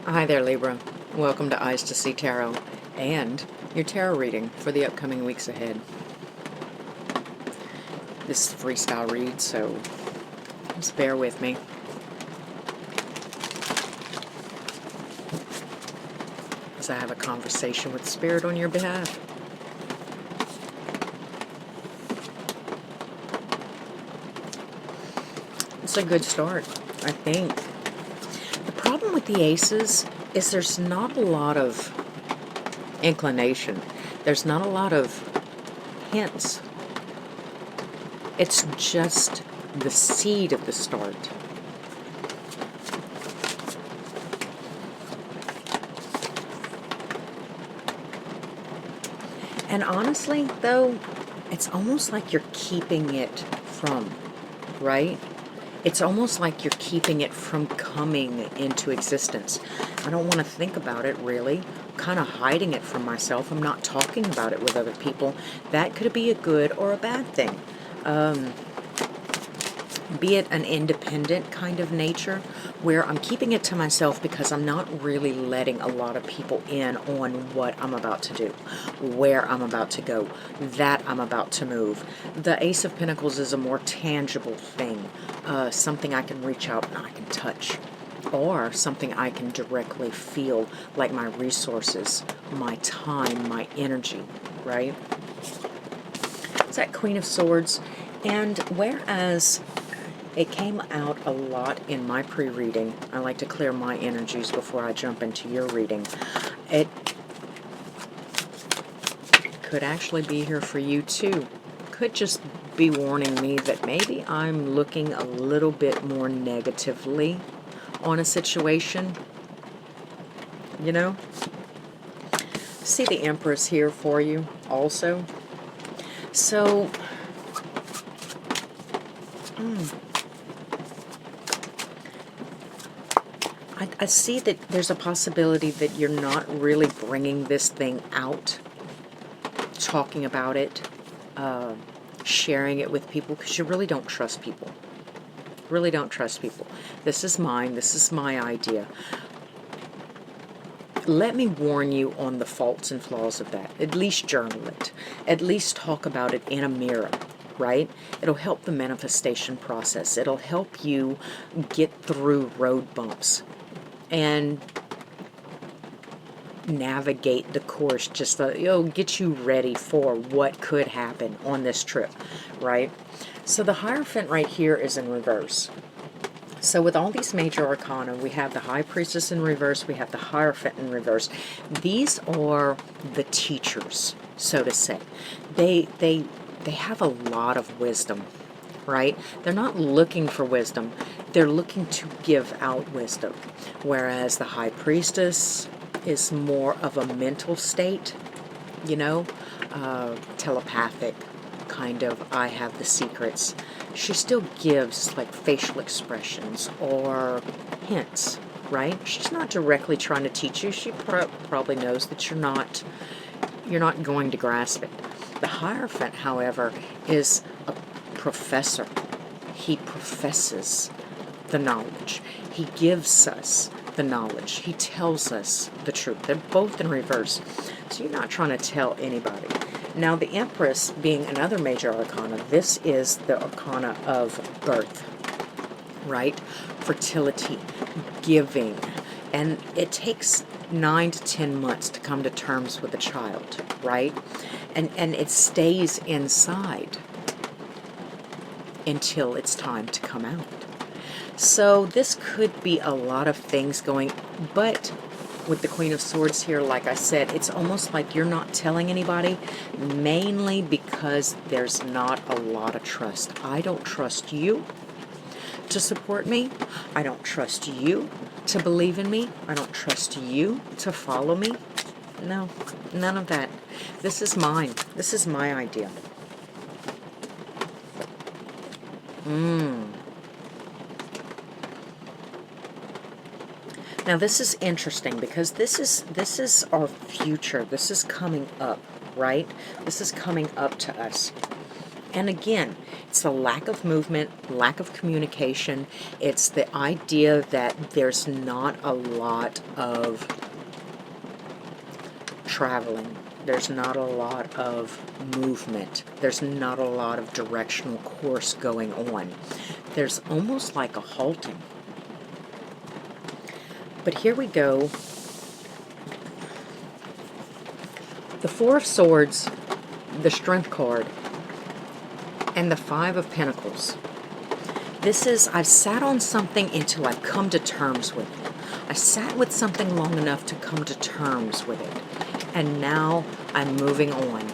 Hi there, Libra. Welcome to Eyes to See Tarot and your tarot reading for the upcoming weeks ahead. This is a freestyle read, so just bear with me. As I have a conversation with Spirit on your behalf. It's a good start, I think. The problem with the aces is there's not a lot of inclination. There's not a lot of hints. It's just the seed of the start. And honestly, though, it's almost like you're keeping it from, right? It's almost like you're keeping it from coming into existence. I don't want to think about it, really. I'm kind of hiding it from myself. I'm not talking about it with other people. That could be a good or a bad thing. Be it an independent kind of nature, where I'm keeping it to myself because I'm not really letting a lot of people in on what I'm about to do, where I'm about to go, that I'm about to move. The Ace of Pentacles is a more tangible thing, something I can reach out and I can touch, or something I can directly feel, like my resources, my time, my energy, right? It's that Queen of Swords, and whereas it came out a lot in my pre-reading. I like to clear my energies before I jump into your reading. It could actually be here for you too. Could just be warning me that maybe I'm looking a little bit more negatively on a situation. You know? See the Empress here for you also. So, I see that there's a possibility that you're not really bringing this thing out, talking about it, sharing it with people, because you really don't trust people. Really don't trust people. This is mine. This is my idea. Let me warn you on the faults and flaws of that. At least journal it. At least talk about it in a mirror, right? It'll help the manifestation process. It'll help you get through road bumps and navigate the course, just to, get you ready for what could happen on this trip, right? So the Hierophant right here is in reverse. So with all these major arcana, we have the High Priestess in reverse, we have the Hierophant in reverse. These are the teachers, so to say. They have a lot of wisdom, right? They're not looking for wisdom. They're looking to give out wisdom. Whereas the High Priestess is more of a mental state, telepathic, kind of, I have the secrets. She still gives like facial expressions or hints, right? She's not directly trying to teach you. She probably knows that you're not going to grasp it. The Hierophant, however, is a professor. He professes the knowledge. He gives us the knowledge. He tells us the truth. They're both in reverse. So you're not trying to tell anybody. Now the Empress, being another major arcana, this is the arcana of birth, right? Fertility, giving. And it takes 9 to 10 months to come to terms with a child, right? And it stays inside until it's time to come out. So this could be a lot of things going, but with the Queen of Swords here, like I said, it's almost like you're not telling anybody, mainly because there's not a lot of trust. I don't trust you to support me. I don't trust you to believe in me. I don't trust you to follow me. No, none of that. This is mine. This is my idea. Now this is interesting because this is our future. This is coming up, right? This is coming up to us. And again, it's the lack of movement, lack of communication. It's the idea that there's not a lot of traveling. There's not a lot of movement. There's not a lot of directional course going on. There's almost like a halting. But here we go. The Four of Swords, the Strength card, and the Five of Pentacles. This is, I've sat on something until I've come to terms with it. I sat with something long enough to come to terms with it. And now I'm moving on.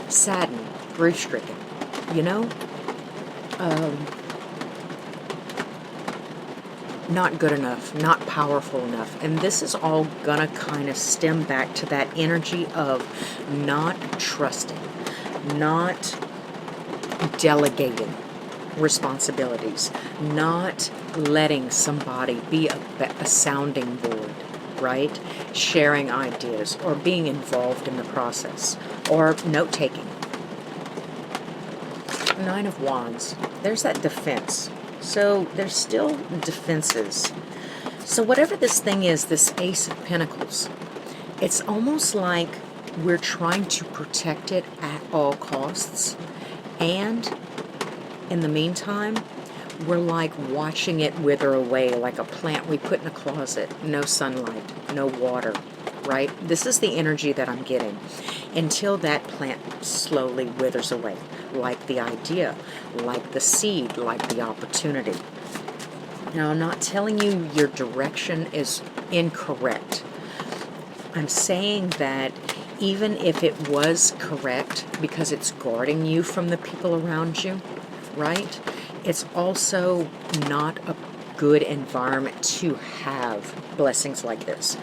Saddened, grief-stricken, you know? Not good enough, not powerful enough. And this is all gonna kind of stem back to that energy of not trusting, not delegating responsibilities, not letting somebody be a sounding board, right? Sharing ideas or being involved in the process or note-taking. Nine of Wands. There's that defense. So there's still defenses. So whatever this thing is, this Ace of Pentacles, it's almost like we're trying to protect it at all costs. And in the meantime, we're like watching it wither away like a plant we put in a closet. No sunlight, no water, right? This is the energy that I'm getting until that plant slowly withers away. Like the idea, like the seed, like the opportunity. Now, I'm not telling you your direction is incorrect. I'm saying that even if it was correct, because it's guarding you from the people around you, right? It's also not a good environment to have blessings like this.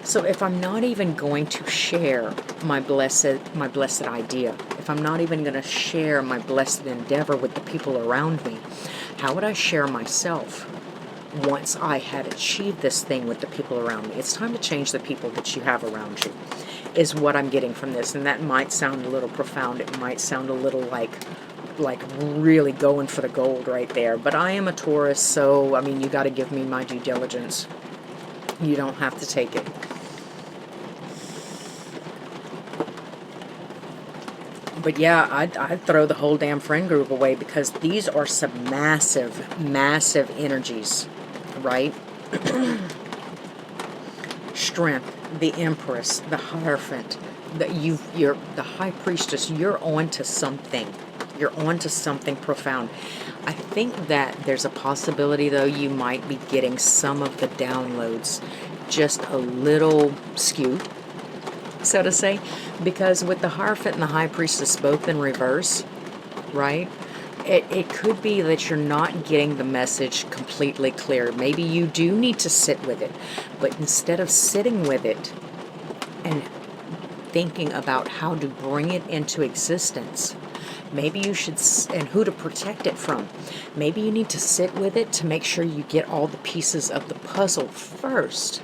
So if I'm not even going to share my blessed idea, if I'm not even going to share my blessed endeavor with the people around me, how would I share myself once I had achieved this thing with the people around me? It's time to change the people that you have around you, is what I'm getting from this. And that might sound a little profound. It might sound a little like really going for the gold right there. But I am a Taurus, so, I mean, you got to give me my due diligence. You don't have to take it. But yeah, I'd throw the whole damn friend group away, because these are some massive, massive energies, right? Strength, the Empress, the Hierophant, you're the High Priestess. You're on to something. You're on to something profound. I think that there's a possibility, though, you might be getting some of the downloads just a little skewed, so to say, because with the Hierophant and the High Priestess both in reverse, right? It could be that you're not getting the message completely clear. Maybe you do need to sit with it, but instead of sitting with it and thinking about how to bring it into existence, maybe you should, and who to protect it from. Maybe you need to sit with it to make sure you get all the pieces of the puzzle first.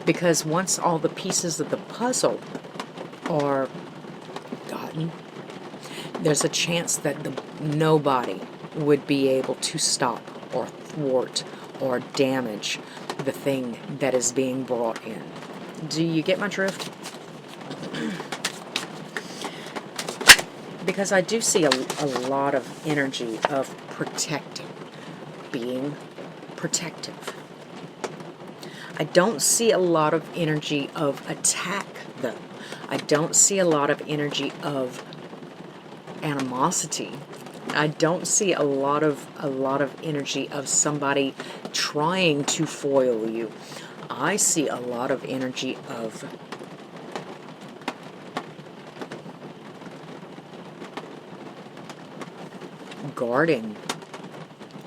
Because once all the pieces of the puzzle are gotten, there's a chance that nobody would be able to stop or thwart or damage the thing that is being brought in. Do you get my drift? Because I do see a lot of energy of protecting, being protective. I don't see a lot of energy of attack, though. I don't see a lot of energy of animosity. I don't see a lot of energy of somebody trying to foil you. I see a lot of energy of guarding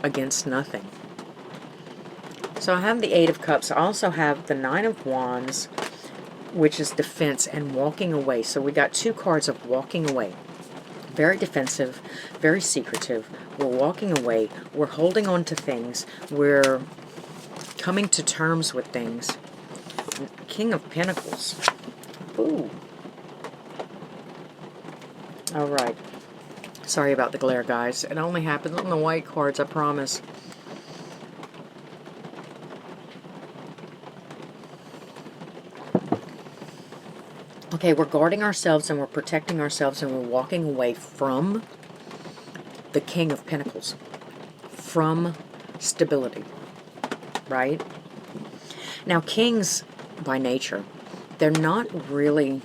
against nothing. So I have the Eight of Cups. I also have the Nine of Wands, which is defense and walking away. So we got two cards of walking away. Very defensive, very secretive. We're walking away. We're holding on to things. We're coming to terms with things. King of Pentacles. Ooh. All right. Sorry about the glare, guys. It only happens on the white cards, I promise. Okay, we're guarding ourselves and we're protecting ourselves and we're walking away from the King of Pentacles, from stability, right? Now, kings, by nature, they're not really...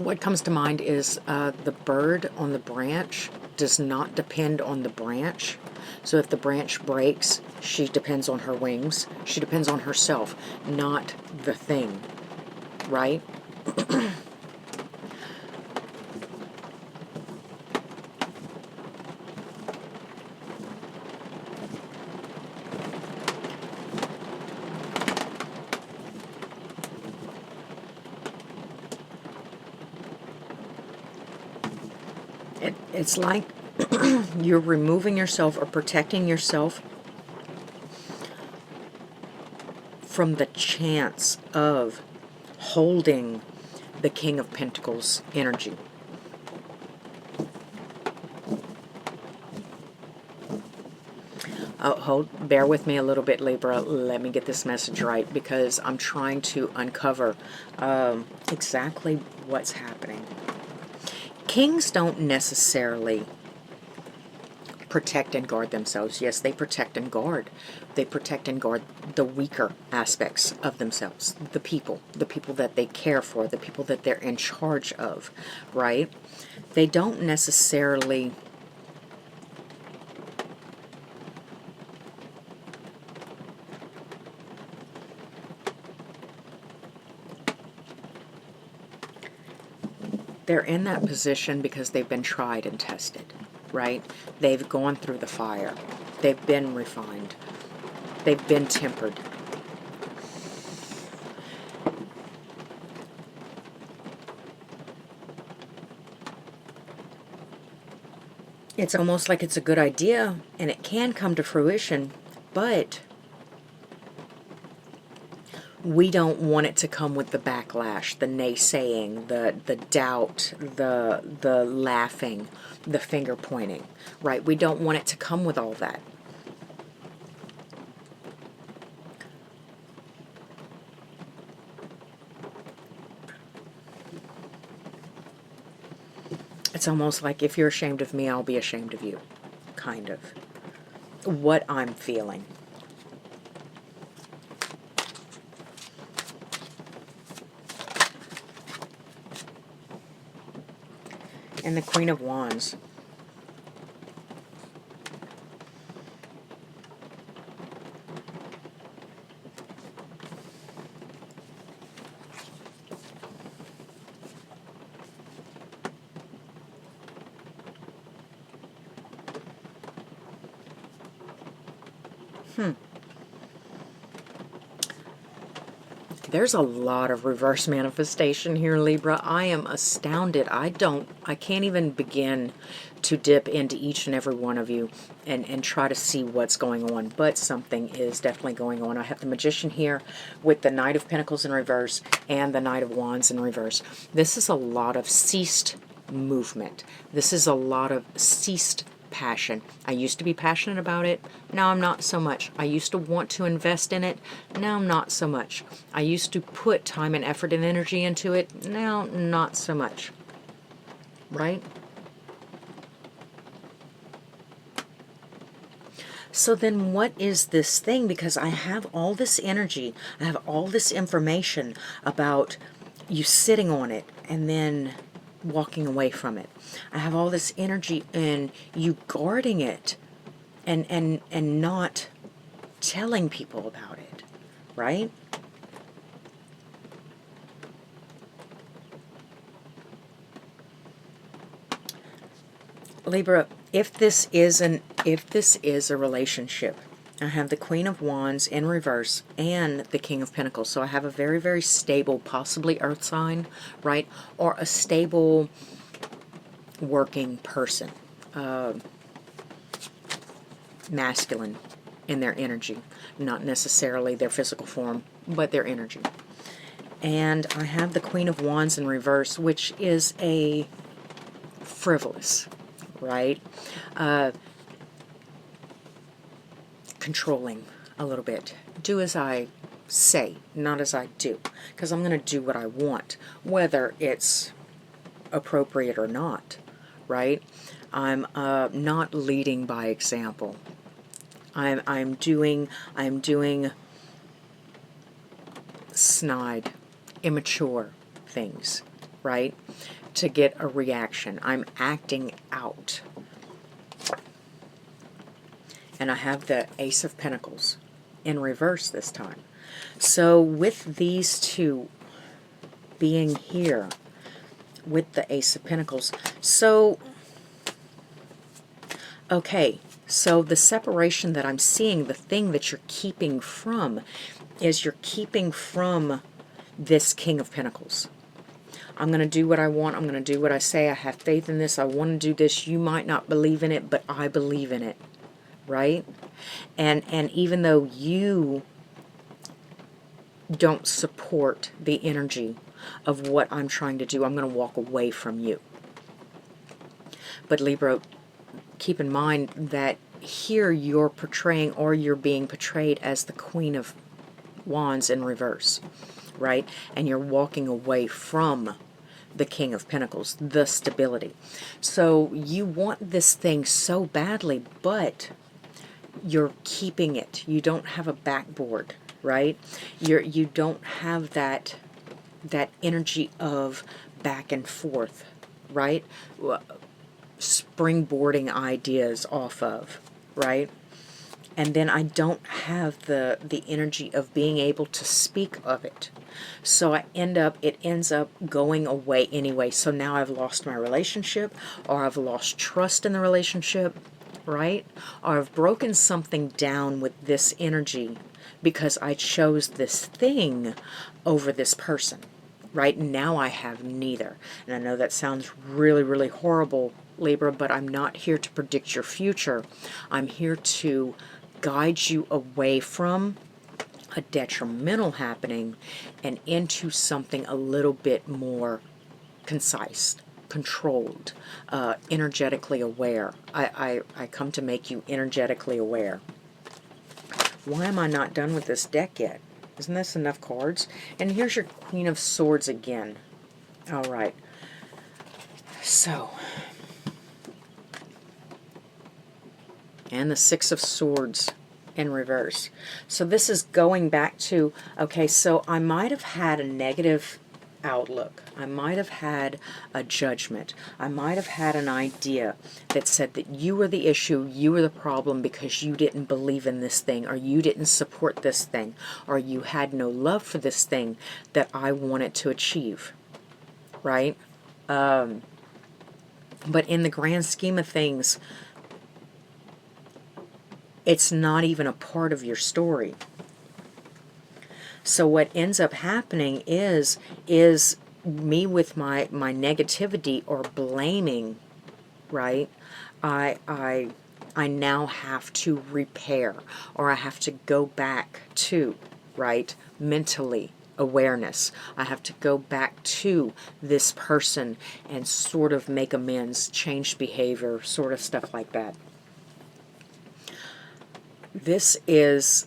what comes to mind is the bird on the branch does not depend on the branch. So if the branch breaks, she depends on her wings. She depends on herself, not the thing, right? It's like you're removing yourself or protecting yourself from the chance of holding the King of Pentacles energy. Bear with me a little bit, Libra. Let me get this message right, because I'm trying to uncover exactly what's happening. Kings don't necessarily protect and guard themselves. Yes, they protect and guard. They protect and guard the weaker aspects of themselves, the people that they care for, the people that they're in charge of, right? They don't necessarily they're in that position because they've been tried and tested, right? They've gone through the fire. They've been refined. They've been tempered. It's almost like it's a good idea, and it can come to fruition, but we don't want it to come with the backlash, the naysaying, the doubt, the laughing, the finger pointing, right? We don't want it to come with all that. It's almost like, if you're ashamed of me, I'll be ashamed of you, kind of. What I'm feeling. And the Queen of Wands. There's a lot of reverse manifestation here, Libra. I am astounded. I can't even begin to dip into each and every one of you and try to see what's going on. But something is definitely going on. I have the Magician here with the Knight of Pentacles in reverse and the Knight of Wands in reverse. This is a lot of ceased movement. This is a lot of ceased passion. I used to be passionate about it. Now I'm not so much. I used to want to invest in it. Now I'm not so much. I used to put time and effort and energy into it. Now not so much. Right? So then what is this thing? Because I have all this energy. I have all this information about you sitting on it and then walking away from it. I have all this energy in you guarding it and not telling people about it, right? Libra, if this is a relationship, I have the Queen of Wands in reverse and the King of Pentacles. So I have a very, very stable, possibly earth sign, right? Or a stable working person, masculine in their energy, not necessarily their physical form, but their energy. And I have the Queen of Wands in reverse, which is a frivolous, right? Controlling a little bit. Do as I say, not as I do, because I'm going to do what I want, whether it's appropriate or not, right? I'm not leading by example. I'm doing snide, immature things, right? To get a reaction. I'm acting out. And I have the Ace of Pentacles in reverse this time. So with these two being here with the Ace of Pentacles, so, okay, so the separation that I'm seeing, the thing that you're keeping from, is you're keeping from this King of Pentacles. I'm going to do what I want. I'm going to do what I say. I have faith in this. I want to do this. You might not believe in it, but I believe in it, right? And even though you don't support the energy of what I'm trying to do, I'm going to walk away from you. But Libra, keep in mind that here you're portraying, or you're being portrayed as the Queen of Wands in reverse, right? And you're walking away from the King of Pentacles, the stability. So you want this thing so badly, but you're keeping it. You don't have a backboard, right? You don't have that energy of back and forth, right? Springboarding ideas off of, right? And then I don't have the energy of being able to speak of it. So it ends up going away anyway. So now I've lost my relationship, or I've lost trust in the relationship, right? Or I've broken something down with this energy because I chose this thing over this person. Right now I have neither. And I know that sounds really, really horrible, Libra, but I'm not here to predict your future. I'm here to guide you away from a detrimental happening and into something a little bit more concise, controlled, energetically aware. I come to make you energetically aware. Why am I not done with this deck yet? Isn't this enough cards? And here's your Queen of Swords again. All right. So, and the Six of Swords in reverse. So this is going back to, okay, so I might have had a negative outlook. I might have had a judgment. I might have had an idea that said that you were the issue, you were the problem because you didn't believe in this thing, or you didn't support this thing, or you had no love for this thing that I wanted to achieve, right? But in the grand scheme of things, it's not even a part of your story. So what ends up happening is me with my negativity or blaming, right? I now have to repair, or I have to go back to, right, mentally, awareness. I have to go back to this person and sort of make amends, change behavior, sort of stuff like that. This is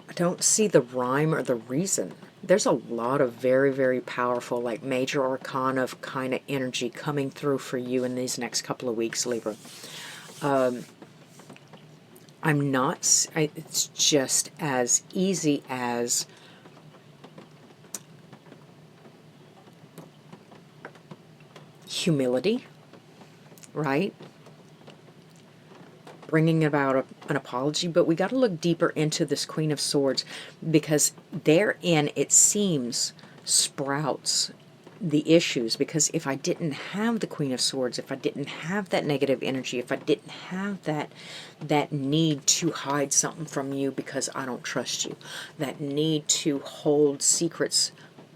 I don't see the rhyme or the reason. There's a lot of very, very powerful, like major arcana kind of energy coming through for you in these next couple of weeks, Libra. It's just as easy as humility, right? Bringing about an apology, but we got to look deeper into this Queen of Swords, because therein it seems sprouts the issues. Because if I didn't have the Queen of Swords, if I didn't have that negative energy, if I didn't have that need to hide something from you because I don't trust you, that need to hold secrets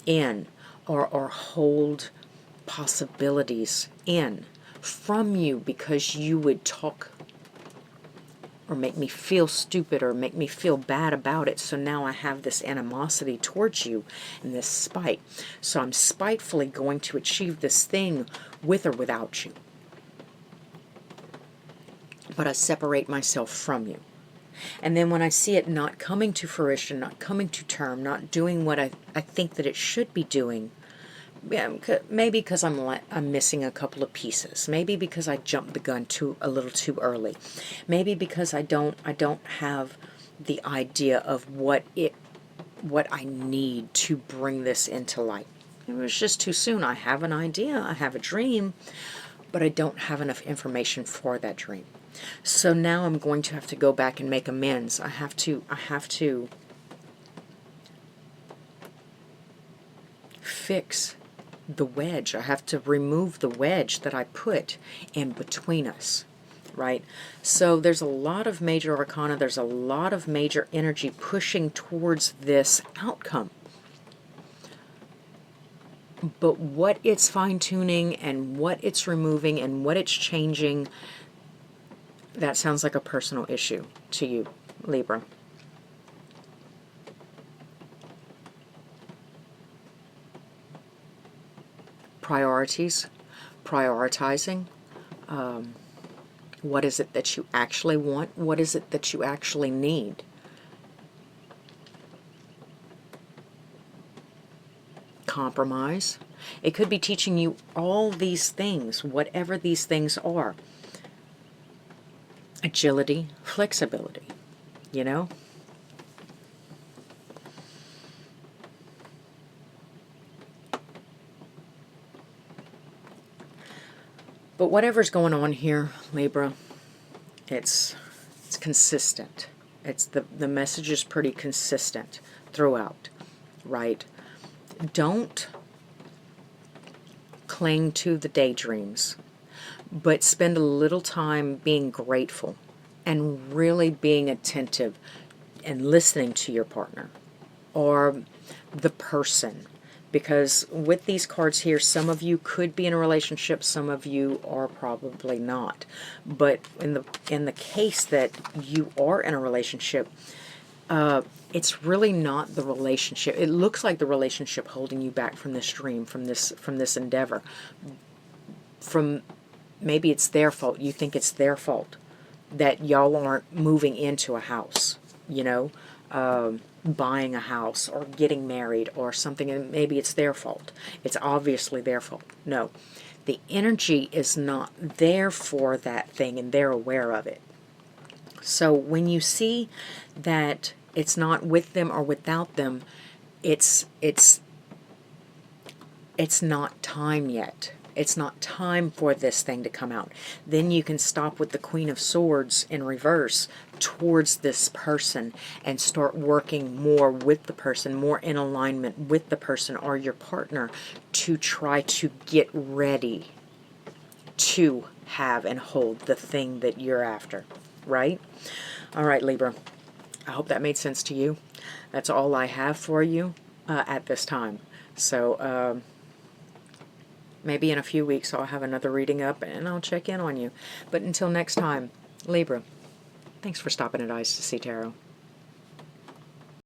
in, or hold possibilities in from you because you would talk or make me feel stupid or make me feel bad about it. So now I have this animosity towards you and this spite. So I'm spitefully going to achieve this thing with or without you. But I separate myself from you. And then when I see it not coming to fruition, not coming to term, not doing what I think that it should be doing, maybe because I'm missing a couple of pieces. Maybe because I jumped the gun a little too early. Maybe because I don't have the idea of what I need to bring this into light. It was just too soon. I have an idea, I have a dream, but I don't have enough information for that dream. So now I'm going to have to go back and make amends. I have to fix the wedge. I have to remove the wedge that I put in between us, right? So there's a lot of major arcana, there's a lot of major energy pushing towards this outcome. But what it's fine-tuning and what it's removing and what it's changing, that sounds like a personal issue to you, Libra. Priorities, prioritizing. What is it that you actually want? What is it that you actually need? Compromise. It could be teaching you all these things, whatever these things are. Agility, flexibility, you know? But whatever's going on here, Libra, it's consistent. It's the message is pretty consistent throughout, right? Don't cling to the daydreams, but spend a little time being grateful and really being attentive and listening to your partner or the person. Because with these cards here, some of you could be in a relationship, some of you are probably not. But in the case that you are in a relationship, it's really not the relationship. It looks like the relationship holding you back from this dream, from this endeavor. Maybe it's their fault. You think it's their fault that y'all aren't moving into a house, you know, buying a house or getting married or something, and maybe it's their fault. It's obviously their fault. No, the energy is not there for that thing, and they're aware of it. So when you see that it's not with them or without them, it's not time yet. It's not time for this thing to come out. Then you can stop with the Queen of Swords in reverse towards this person and start working more with the person, more in alignment with the person or your partner to try to get ready to have and hold the thing that you're after, right? All right, Libra. I hope that made sense to you. That's all I have for you at this time. So, maybe in a few weeks I'll have another reading up and I'll check in on you. But until next time, Libra, thanks for stopping at Eyes to See Tarot.